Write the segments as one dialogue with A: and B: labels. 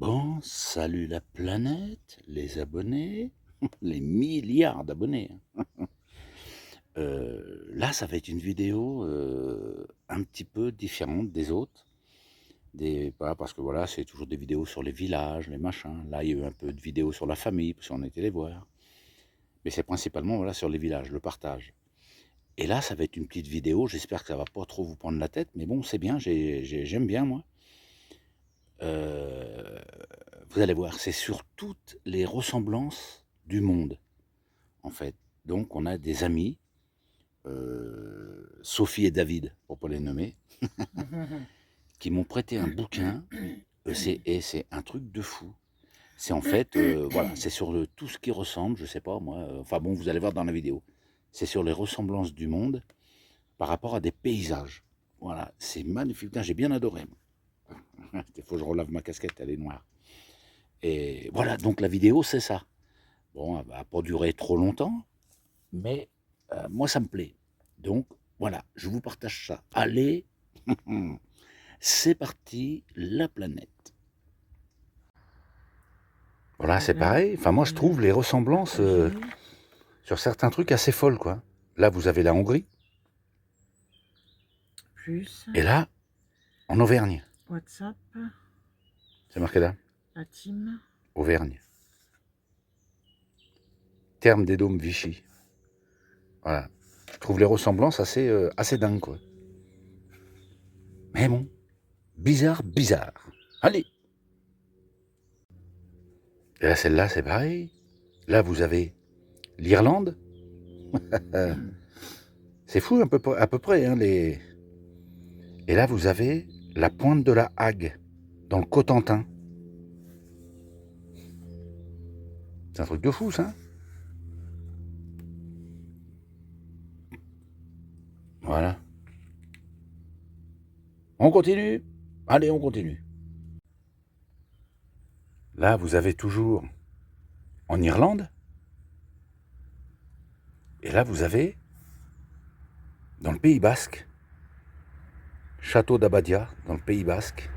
A: Bon, salut la planète, les abonnés, les milliards d'abonnés. Là, ça va être une vidéo un petit peu différente des autres. Voilà, parce que voilà, c'est toujours des vidéos sur les villages, les machins. Là, il y a eu un peu de vidéos sur la famille, parce qu'on était les voir. Mais c'est principalement voilà, sur les villages, le partage. Et là, ça va être une petite vidéo, j'espère que ça va pas trop vous prendre la tête, mais bon, c'est bien, j'aime bien moi. Euh, Vous allez voir, c'est sur toutes les ressemblances du monde, en fait. Donc, on a des amis, Sophie et David, pour pas les nommer, qui m'ont prêté un bouquin. C'est un truc de fou. C'est en fait, voilà, c'est sur tout ce qui ressemble, je sais pas moi. Enfin bon, vous allez voir dans la vidéo. C'est sur les ressemblances du monde par rapport à des paysages. Voilà, c'est magnifique. Putain, j'ai bien adoré. Il faut que je relave ma casquette, elle est noire. Et voilà, donc la vidéo, c'est ça. Bon, elle va pas durer trop longtemps, mais moi, ça me plaît. Donc, voilà, je vous partage ça. Allez, c'est parti, la planète. Voilà, c'est pareil. Enfin, moi, je trouve les ressemblances sur certains trucs assez folles, quoi. Là, vous avez la Hongrie.
B: Plus.
A: Et là, en Auvergne.
B: WhatsApp.
A: C'est marqué là.
B: La team.
A: Auvergne. Terme des Dômes Vichy. Voilà. Je trouve les ressemblances assez dingues, quoi. Mais bon, bizarre, bizarre. Allez. Et là, celle-là, c'est pareil. Là, vous avez l'Irlande. C'est fou à peu près. Hein, Et là, vous avez la pointe de la Hague, dans le Cotentin. C'est un truc de fou, ça. Voilà. On continue. Allez, on continue. Là, vous avez toujours en Irlande. Et là, vous avez dans le Pays Basque. Château d'Abadia, dans le Pays Basque.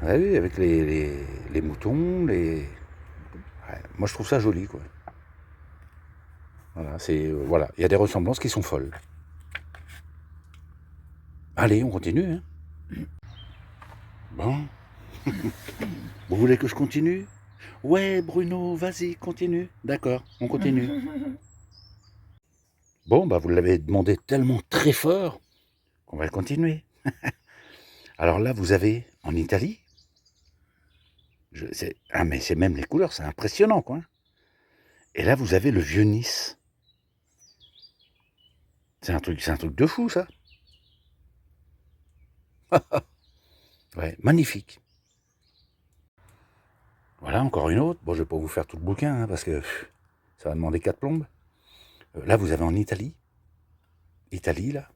A: Vous avez vu, avec les moutons, Ouais, moi, je trouve ça joli, quoi. Voilà, voilà, il y a des ressemblances qui sont folles. Allez, on continue. Hein. Bon. Vous voulez que je continue? Ouais, Bruno, vas-y, continue. D'accord, on continue. Bon, bah vous l'avez demandé tellement très fort qu'on va continuer. Alors là, vous avez en Italie, mais c'est même les couleurs, c'est impressionnant, quoi. Et là, vous avez le vieux Nice. C'est un truc de fou, ça. Ouais, magnifique. Voilà, encore une autre. Bon, je vais pas vous faire tout le bouquin, hein, parce que ça va demander 4 plombes. Là, vous avez en Italie. Italie, là.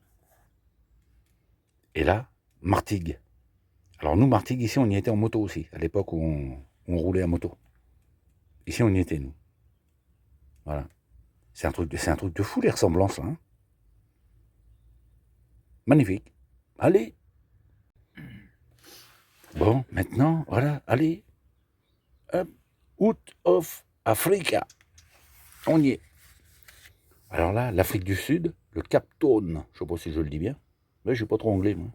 A: Et là, Martigues. Alors nous, Martigues, ici, on y était en moto aussi, à l'époque où on roulait à moto. Ici, on y était, nous. Voilà. C'est un truc de fou, les ressemblances, hein. Magnifique. Allez. Bon, maintenant, voilà, allez. Hop. Out of Africa. On y est. Alors là, l'Afrique du Sud, le Cap Town, je sais pas si je le dis bien, mais je suis pas trop anglais, moi.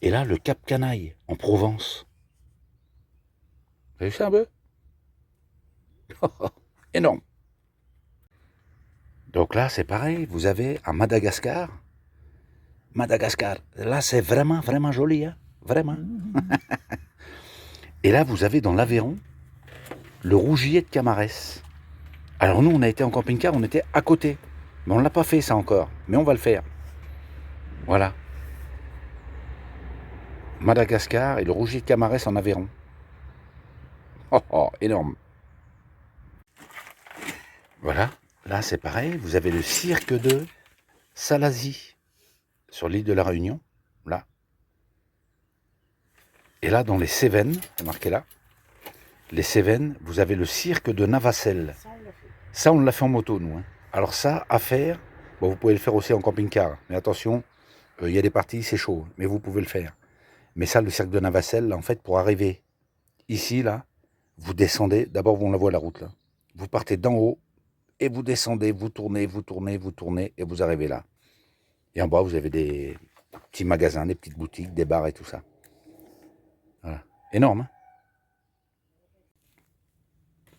A: Et là, le Cap Canaille, en Provence. Vous avez vu ça un peu? Énorme. Donc là, c'est pareil, vous avez à Madagascar. Madagascar, là, c'est vraiment, vraiment joli, hein. Vraiment. Et là, vous avez dans l'Aveyron, le Rougier de Camarès. Alors nous, on a été en camping-car, on était à côté. Mais on ne l'a pas fait, ça encore. Mais on va le faire. Voilà. Madagascar et le Rougier de Camarès en Aveyron. Oh, oh, énorme. Voilà. Là, c'est pareil. Vous avez le cirque de Salazie sur l'île de la Réunion. Là. Et là, dans les Cévennes, c'est marqué là. Les Cévennes, vous avez le cirque de Navacelle. Ça, on l'a fait en moto, nous. Hein. Alors ça, à faire, bon, vous pouvez le faire aussi en camping-car. Mais attention, il y a des parties, c'est chaud. Mais vous pouvez le faire. Mais ça, le cercle de Navacelle, là, en fait, pour arriver ici, là, vous descendez, d'abord on la voit la route là, vous partez d'en haut et vous descendez, vous tournez, vous tournez, vous tournez et vous arrivez là. Et en bas vous avez des petits magasins, des petites boutiques, des bars et tout ça. Voilà. Énorme. Hein.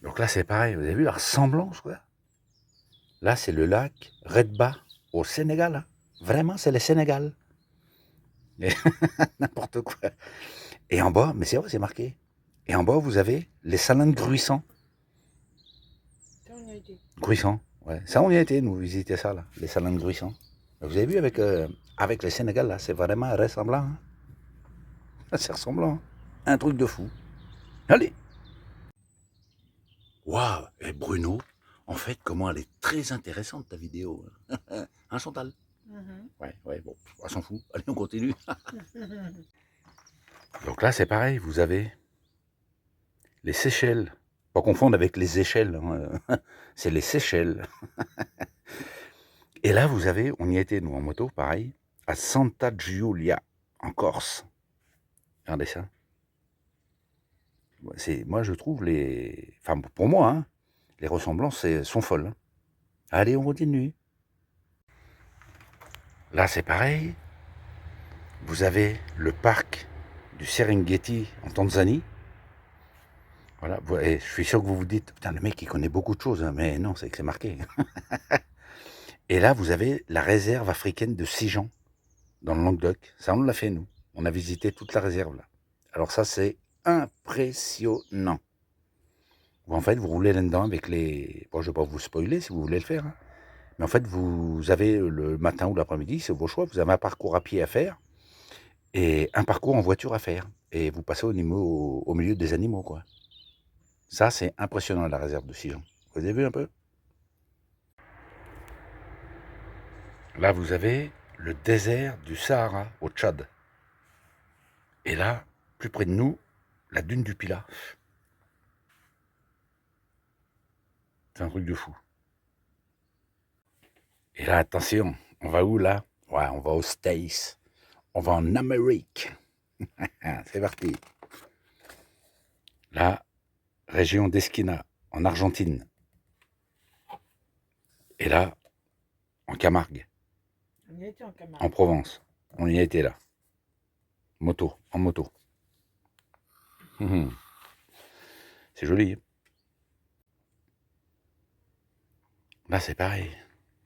A: Donc là c'est pareil, vous avez vu la ressemblance quoi. Là c'est le lac Redba au Sénégal. Hein. Vraiment c'est le Sénégal. Et n'importe quoi. Et en bas, mais c'est vrai, c'est marqué. Et en bas vous avez les salins de Gruissant. Gruissant, ouais. Ça, on y a été, nous, visiter ça, là, les salins de Gruissant. Vous avez vu avec le Sénégal, là, c'est vraiment ressemblant. Hein. C'est ressemblant. Hein. Un truc de fou. Allez. Waouh, et Bruno, en fait, comment elle est très intéressante, ta vidéo. Hein, Chantal? Ouais, bon, on s'en fout. Allez, on continue. Donc là, c'est pareil, vous avez les Seychelles. Pas confondre avec les échelles. Hein. C'est les Seychelles. Et là, vous avez, on y était, nous, en moto, pareil, à Santa Giulia, en Corse. Regardez ça. Moi, je trouve les... Enfin, pour moi, hein, les ressemblances sont folles. Hein. Allez, on continue. Là, c'est pareil. Vous avez le parc du Serengeti en Tanzanie. Voilà. Et je suis sûr que vous vous dites, putain, le mec, il connaît beaucoup de choses. Hein. Mais non, c'est que c'est marqué. Et là, vous avez la réserve africaine de Sijan, dans le Languedoc. Ça, on l'a fait, nous. On a visité toute la réserve, là. Alors ça, c'est impressionnant. En fait, vous roulez là-dedans avec les... Bon, je ne vais pas vous spoiler si vous voulez le faire. Hein. Mais en fait, vous avez le matin ou l'après-midi, c'est vos choix. Vous avez un parcours à pied à faire et un parcours en voiture à faire. Et vous passez au milieu des animaux, quoi. Ça, c'est impressionnant, la réserve de Sijan. Vous avez vu un peu? Là, vous avez le désert du Sahara, au Tchad. Et là, plus près de nous, la dune du Pilat. C'est un truc de fou. Et là, attention, on va où là? Ouais, on va aux States. On va en Amérique. C'est parti. La région d'Esquina, en Argentine. Et là, en Camargue.
B: On y était en Camargue.
A: En Provence. On y a été là. Moto, en moto. C'est joli. Hein. Là, c'est pareil.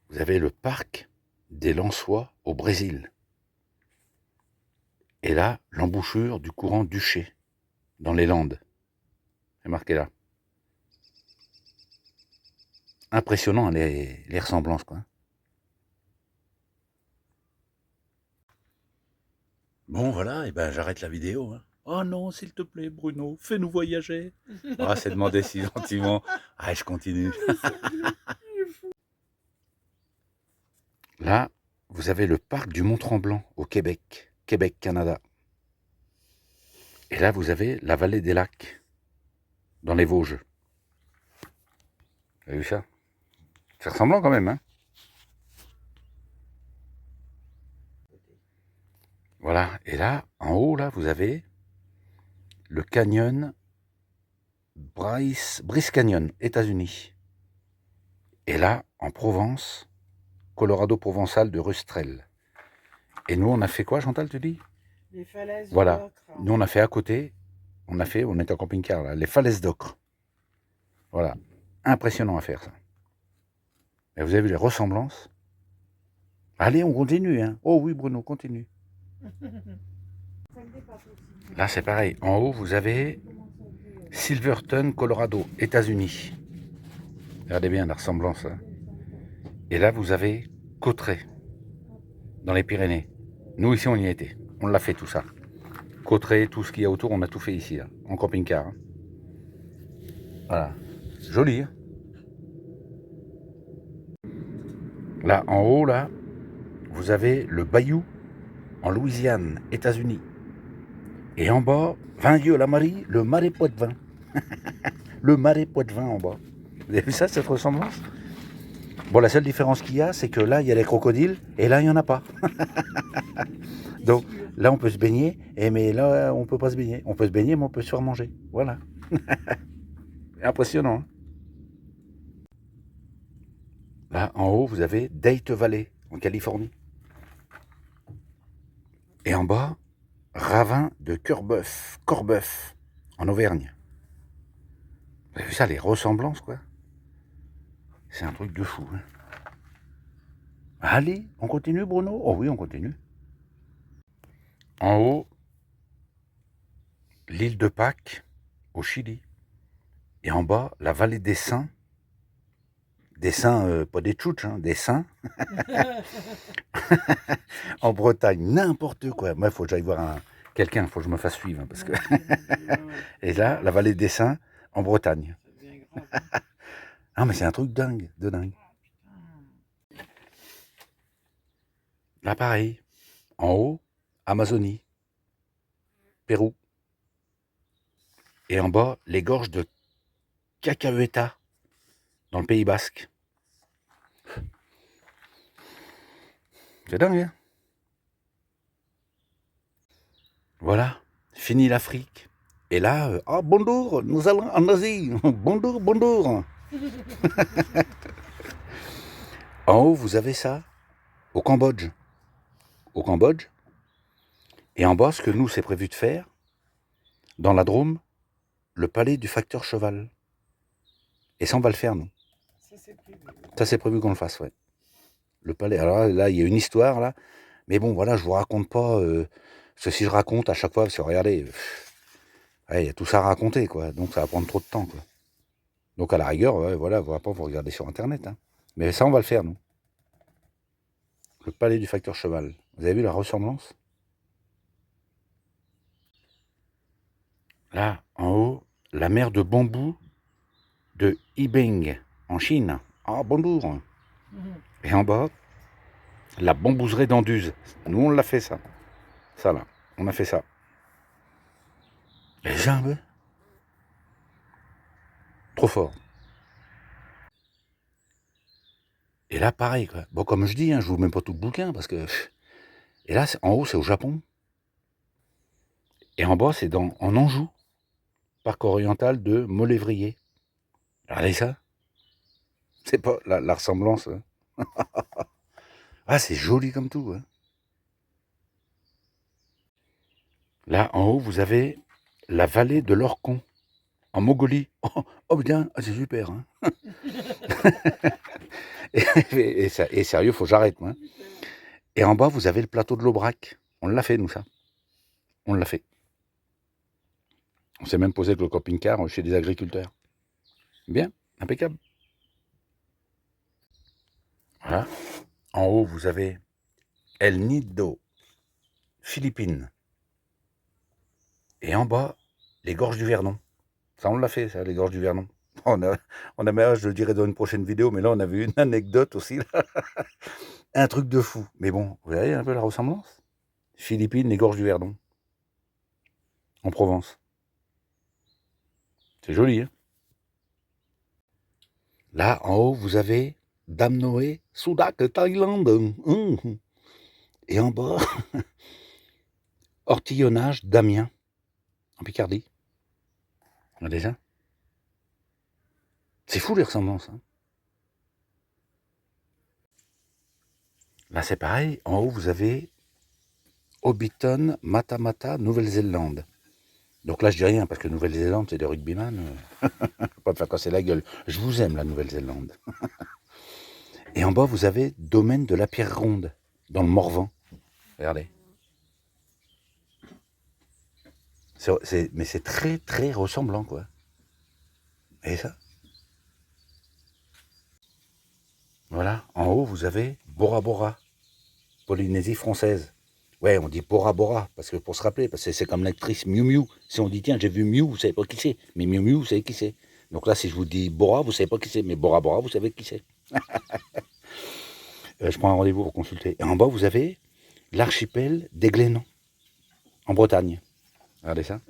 A: Vous avez le parc des Lençois au Brésil. Et là, l'embouchure du courant Duché, dans les Landes. C'est marqué là. Impressionnant les ressemblances, quoi. Bon, voilà, et ben j'arrête la vidéo. Hein. Oh non, s'il te plaît, Bruno, fais-nous voyager. Ah, c'est demandé si gentiment. Ah, je continue. Là, vous avez le parc du Mont-Tremblant au Québec, Québec, Canada. Et là, vous avez la vallée des lacs, dans les Vosges. Vous avez vu ça? C'est ressemblant quand même, hein? Voilà, et là, en haut, là, vous avez le canyon Bryce Canyon, États-Unis. Et là, en Provence, Colorado provençal de Rustrel. Et nous, on a fait quoi, Chantal, tu dis?
B: Les falaises
A: voilà.
B: d'ocre.
A: Nous, on a fait à côté, on était en camping-car, là, les falaises d'ocre. Voilà. Impressionnant à faire, ça. Et vous avez vu les ressemblances? Allez, on continue, hein. Oh oui, Bruno, continue. Là, c'est pareil. En haut, vous avez Silverton, Colorado, États-Unis. Regardez bien la ressemblance. Hein. Et là, vous avez Cauterets, dans les Pyrénées. Nous, ici, on y a été. On l'a fait, tout ça. Cauterets, tout ce qu'il y a autour, on a tout fait ici, là, en camping-car. Hein. Voilà. Joli, hein. Là, en haut, là, vous avez le Bayou, en Louisiane, États-Unis. Et en bas, 20 lieues la Marie, le marais Poitevin. Le marais Poitevin en bas. Vous avez vu ça, cette ressemblance? Bon, la seule différence qu'il y a, c'est que là, il y a les crocodiles, et là, il n'y en a pas. Donc, Là, on peut se baigner, mais là, on peut pas se baigner. On peut se baigner, mais on peut se faire manger. Voilà. Impressionnant. Hein. Là, en haut, vous avez Date Valley, en Californie. Et en bas, Ravin de Corbeuf, en Auvergne. Vous avez vu ça, les ressemblances, quoi. C'est un truc de fou. Hein. Allez, on continue, Bruno? Oh oui, on continue. En haut, l'île de Pâques, au Chili. Et en bas, la vallée des Saints. Des saints, pas des tchouches, hein, des saints. En Bretagne, n'importe quoi. Moi, il faut que j'aille voir quelqu'un, il faut que je me fasse suivre. Hein, parce que... Et là, la vallée des Saints, en Bretagne. Ah, mais c'est un truc dingue, de dingue. Là, pareil. En haut, Amazonie, Pérou. Et en bas, les gorges de Cacahueta, dans le Pays Basque. C'est dingue, hein? Voilà, fini l'Afrique. Et là, bonjour, nous allons en Asie. Bonjour, bonjour. En haut, vous avez ça, au Cambodge. Au Cambodge. Et en bas, ce que nous, c'est prévu de faire, dans la Drôme, le palais du facteur cheval. Et ça, on va le faire, nous. Ça, c'est prévu qu'on le fasse, ouais. Le palais. Alors là, il y a une histoire, là. Mais bon, voilà, je vous raconte pas... parce que si je raconte à chaque fois, parce que regardez, il y a tout ça à raconter, quoi. Donc, ça va prendre trop de temps, quoi. Donc, à la rigueur, ouais, voilà, vous regardez sur Internet. Hein. Mais ça, on va le faire, nous. Le palais du facteur cheval. Vous avez vu la ressemblance? Là, en haut, la mer de bambou de Yibeng, en Chine. Ah, bonjour. Et en bas, la bambouserie d'Anduze. Nous, on l'a fait, ça. Ça, là. On a fait ça. Les jambes. Trop fort. Et là, pareil, quoi. Bon, comme je dis, hein, je vous mets pas tout le bouquin, parce que... Et là, en haut, c'est au Japon. Et en bas, c'est en Anjou. Parc oriental de Molévrier. Regardez ça. C'est pas la ressemblance. Hein. Ah, c'est joli comme tout. Hein. Là, en haut, vous avez la vallée de l'Orcon, en Mongolie. Oh putain, c'est super. Hein. et sérieux, faut que j'arrête. Moi. Et en bas, vous avez le plateau de l'Aubrac. On l'a fait, nous, ça. On l'a fait. On s'est même posé avec le camping-car chez des agriculteurs. Bien, impeccable. Voilà. En haut, vous avez El Nido, Philippines. Et en bas, les gorges du Vernon. Ça, on l'a fait, ça, les gorges du Vernon. On a je le dirai dans une prochaine vidéo, mais là, on avait une anecdote aussi. Là. Un truc de fou. Mais bon, vous voyez un peu la ressemblance? Philippines, les gorges du Vernon. En Provence. C'est joli, hein? Là, en haut, vous avez Dame Noé, Soudak, Thaïlande. Et en bas, Ortillonnage d'Amiens, en Picardie. Regardez ça. C'est fou les ressemblances. Hein. Là, c'est pareil. En haut, vous avez Hobbiton, Matamata, Nouvelle-Zélande. Donc là, je dis rien, parce que Nouvelle-Zélande, c'est des rugbyman. Pas me faire casser la gueule. Je vous aime, la Nouvelle-Zélande. Et en bas, vous avez Domaine de la Pierre Ronde, dans le Morvan. Regardez. Mais c'est très, très ressemblant, quoi. Et ça? Voilà. En haut, vous avez Bora Bora, Polynésie française. Ouais, on dit Bora Bora, parce que pour se rappeler, parce que c'est comme l'actrice Miu Miu. Si on dit, tiens, j'ai vu Miu, vous savez pas qui c'est. Mais Miu Miu, vous savez qui c'est. Donc là, si je vous dis Bora, vous savez pas qui c'est. Mais Bora Bora, vous savez qui c'est. Je prends un rendez-vous pour consulter. Et en bas, vous avez l'archipel des Glénans, en Bretagne. Regardez ça.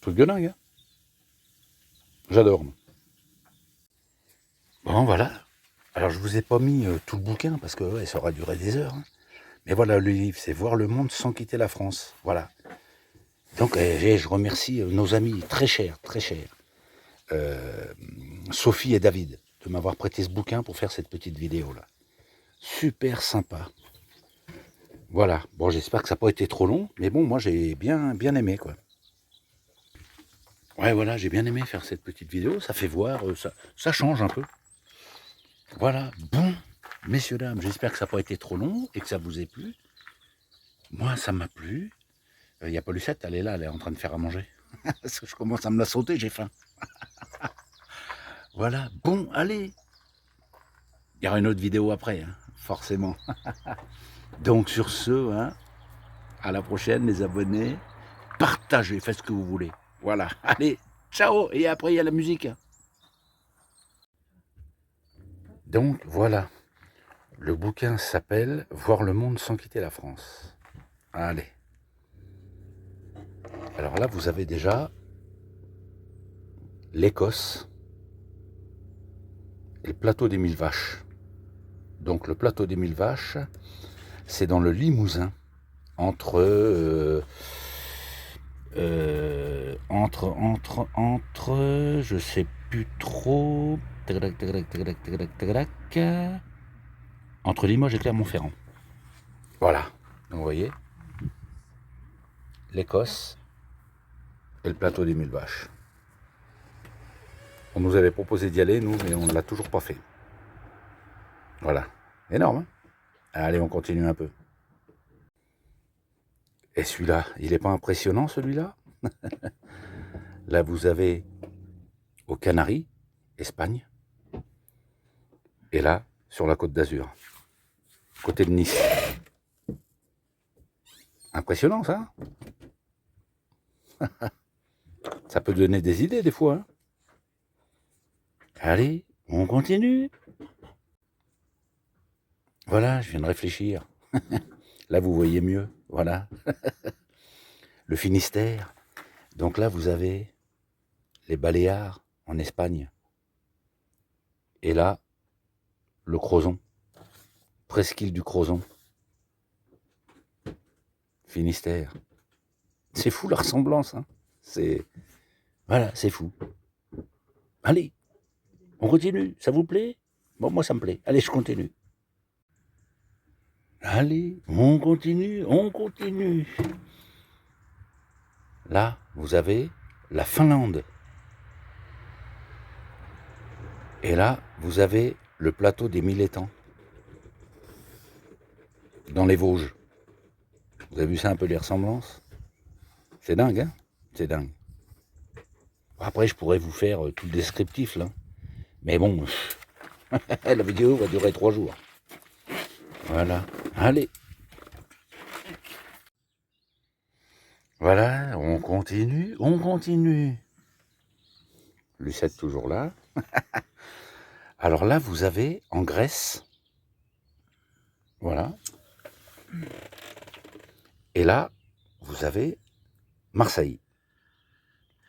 A: Truc de dingue, hein. J'adore. Bon, voilà. Alors, je vous ai pas mis tout le bouquin, parce que ouais, ça aura duré des heures. Hein. Mais voilà, le livre, c'est Voir le monde sans quitter la France. Voilà. Donc, je remercie nos amis très chers, Sophie et David, de m'avoir prêté ce bouquin pour faire cette petite vidéo-là. Super sympa. Voilà. Bon, j'espère que ça n'a pas été trop long, mais bon, moi, j'ai bien aimé, quoi. Ouais, voilà, j'ai bien aimé faire cette petite vidéo. Ça fait voir, ça change un peu. Voilà. Bon, messieurs, dames, j'espère que ça n'a pas été trop long et que ça vous ait plu. Moi, ça m'a plu. Il n'y a pas Lucette, elle est là, elle est en train de faire à manger. Parce que je commence à me la sauter, j'ai faim. Voilà, bon, allez. Il y aura une autre vidéo après, hein, forcément. Donc sur ce, hein, à la prochaine les abonnés. Partagez, faites ce que vous voulez. Voilà, allez, ciao. Et après il y a la musique. Donc voilà, le bouquin s'appelle Voir le monde sans quitter la France. Allez. Alors là, vous avez déjà l'Écosse et le plateau des Mille Vaches. Donc le plateau des Mille Vaches, c'est dans le Limousin, entre, je sais plus trop, entre Limoges et Clermont-Ferrand. Voilà, donc vous voyez, l'Écosse et le plateau des Mille Vaches. On nous avait proposé d'y aller, nous, mais on ne l'a toujours pas fait. Voilà, énorme, hein. Allez, on continue un peu. Et celui-là, il n'est pas impressionnant, celui-là? Là, vous avez aux Canaries, Espagne, et là, sur la Côte d'Azur, côté de Nice. Impressionnant, ça? Ça peut donner des idées, des fois, hein. Allez, on continue. Voilà, je viens de réfléchir. Là, vous voyez mieux, voilà. Le Finistère. Donc là, vous avez les Baléares en Espagne. Et là, le Crozon. Presqu'île du Crozon. Finistère. C'est fou la ressemblance, hein. C'est... Voilà, c'est fou. Allez, on continue, ça vous plaît? Bon, moi ça me plaît. Allez, je continue. Allez, on continue, on continue. Là, vous avez la Finlande. Et là, vous avez le plateau des Mille Étangs. Dans les Vosges. Vous avez vu ça un peu les ressemblances? C'est dingue, hein? C'est dingue. Après, je pourrais vous faire tout le descriptif, là. Mais bon, la vidéo va durer 3 jours. Voilà. Allez. Voilà, on continue, on continue. Lucette toujours là. Alors là, vous avez en Grèce. Voilà. Et là, vous avez Marseille.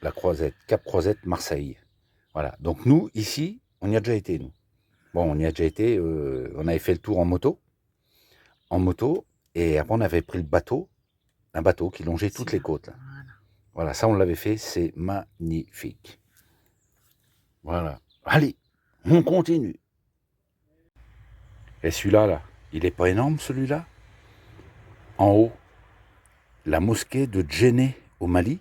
A: La Croisette, Cap Croisette, Marseille. Voilà. Donc nous, ici, on y a déjà été, nous. Bon, on y a déjà été, on avait fait le tour en moto. En moto, et après on avait pris le bateau, un bateau qui longeait toutes les côtes. Là. Voilà, ça on l'avait fait, c'est magnifique. Voilà. Allez, on continue. Et celui-là, là, il n'est pas énorme celui-là? En haut, la mosquée de Djenné au Mali.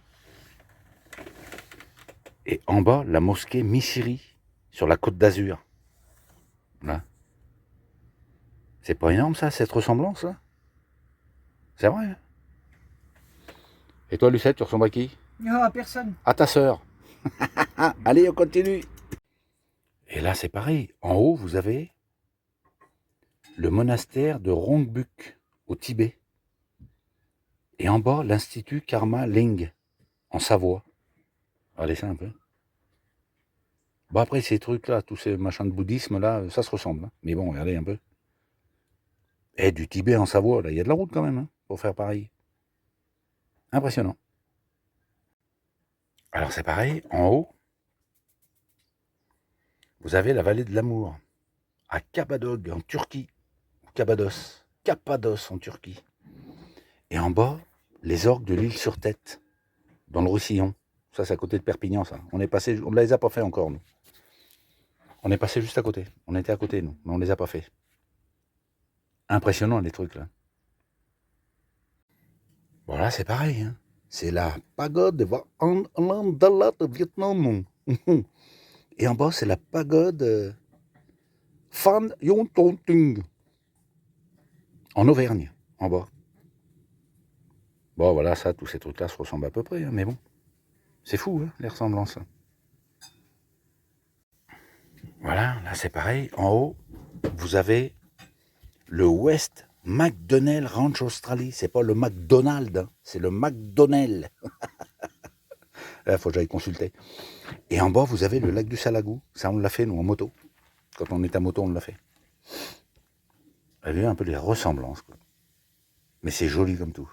A: Et en bas, la mosquée Missiri, sur la Côte d'Azur. Là. C'est pas énorme ça, cette ressemblance là? C'est vrai, hein? Et toi Lucette, tu ressembles à qui?
B: Non, à personne.
A: À ta sœur. Allez, on continue. Et là, c'est pareil. En haut, vous avez le monastère de Rongbuk, au Tibet. Et en bas, l'institut Karma Ling, en Savoie. Regardez ça un peu. Bon, après, ces trucs-là, tous ces machins de bouddhisme, là, ça se ressemble. Hein. Mais bon, regardez un peu. Et du Tibet en Savoie, là, il y a de la route quand même, hein, pour faire pareil. Impressionnant. Alors, c'est pareil, en haut, vous avez la vallée de l'amour, à Kabadog, en Turquie, Cabados. Cappadoce en Turquie. Et en bas, les orgues de l'île sur Tête, dans le Roussillon. Ça, c'est à côté de Perpignan, ça. On ne les a pas fait encore, nous. On est passé juste à côté. On était à côté, nous, mais on les a pas fait. Impressionnant, les trucs, là. Voilà, c'est pareil, hein. C'est la pagode de Vandala de Vietnam. Et en bas, c'est la pagode Phan Yon Ton Tung. En Auvergne, en bas. Bon, voilà, ça, tous ces trucs-là se ressemblent à peu près, hein, mais bon. C'est fou, hein, les ressemblances. Voilà, là, c'est pareil. En haut, vous avez le West McDonnell Ranch Australie. C'est pas le McDonald's, hein, c'est le McDonnell. Il faut que j'aille consulter. Et en bas, vous avez le lac du Salagou. Ça, on l'a fait, nous, en moto. Quand on est à moto, on l'a fait. Vous avez vu un peu les ressemblances, quoi. Mais c'est joli comme tout.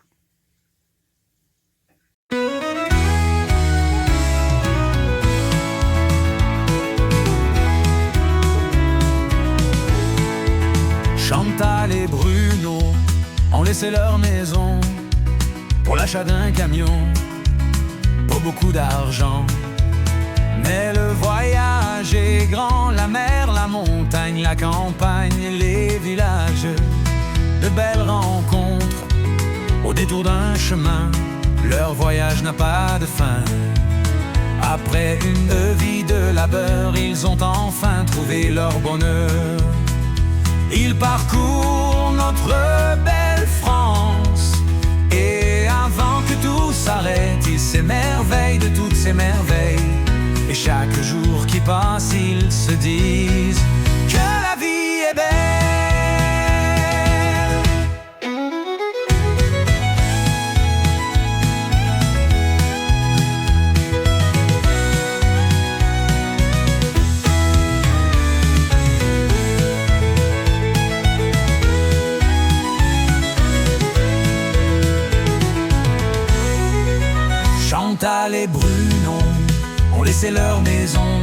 C: Chantal et Bruno ont laissé leur maison pour l'achat d'un camion, pour beaucoup d'argent. Mais le voyage est grand, la mer, la montagne, la campagne, les villages, de belles rencontres au détour d'un chemin. Leur voyage n'a pas de fin. Après une vie de labeur, ils ont enfin trouvé leur bonheur. Ils parcourent notre belle France, et avant que tout s'arrête, ils s'émerveillent de toutes ces merveilles. Et chaque jour qui passe, ils se disent que la vie est belle. Chantal et Bruno ont laissé leur maison